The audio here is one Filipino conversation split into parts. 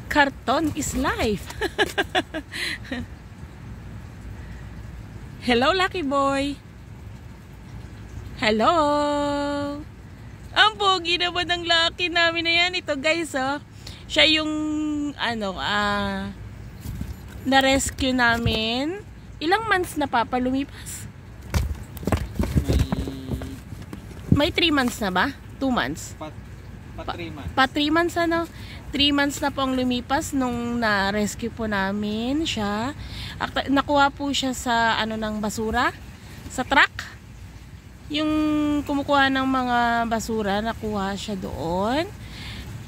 Karton is life. Hello, Lucky Boy. Hello. Ang pogi naman ng Lucky namin na yan. Ito guys, oh. Siya yung, na-rescue namin. Ilang months na papalumipas? May 3 months na ba? 2 months? Pa 3 months. Pa 3 months, ano? 3 months na po ang lumipas nung na-rescue po namin siya. Nakuha po siya sa ng basura, sa truck. Yung kumukuha ng mga basura, nakuha siya doon.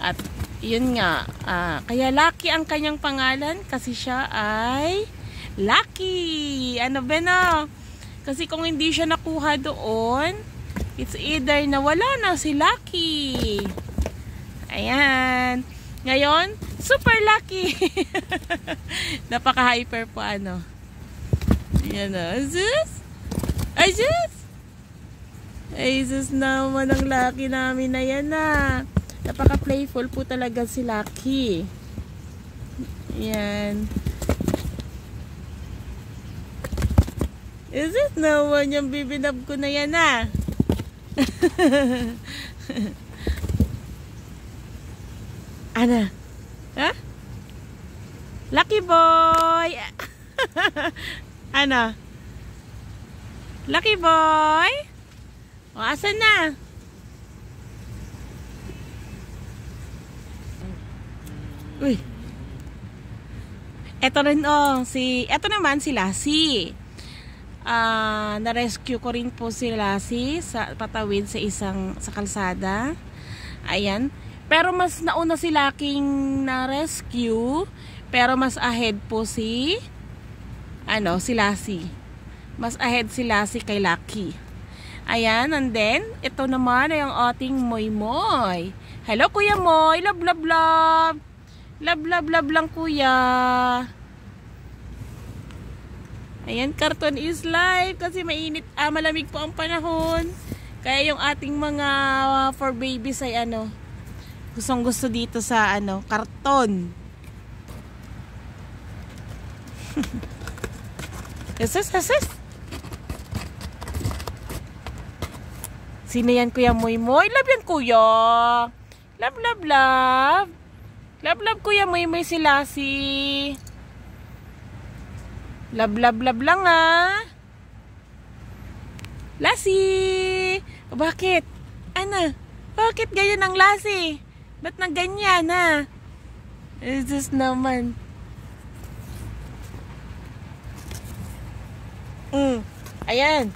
At yun nga, kaya Lucky ang kanyang pangalan kasi siya ay Lucky. Ano ba na? Kasi kung hindi siya nakuha doon, it's either nawala na si Lucky. Ayan. Ngayon, super lucky. Napaka-hyper po ano. Ayan o. Azus! Azus! Azus naman ang Lucky namin na yan na. Napaka-playful po talaga si Lucky. Ayan. Azus naman yung bibinab ko na yan na. Ana? Ha? Lucky boy! Ana? Lucky boy? O, asan na? Uy! Eto rin eto naman si Lassie. Na-rescue ko rin po si Lassie sa patawid sa kalsada. Ayan. Pero mas nauna si Lucky na-rescue. Pero mas ahead po si Lassie. Mas ahead si Lassie kay Lucky. Ayan, and then, ito naman ay ang ating Moy Moy. Hello, Kuya Moy. Love, love, love. Love, love, love lang, Kuya. Ayan, karton is life. Kasi mainit, malamig po ang panahon. Kaya yung ating mga for babies ay gustong gusto dito sa karton. Yes. Sino yan, Kuya Moy Moy? Love yan, Kuya. Love, love, love. Love, love, Kuya Moy Moy si Lassie. Love, love, love lang Lassie. Bakit? Bakit ganyan ang Lassie? Ba't na ganyan Is this naman? Ayan.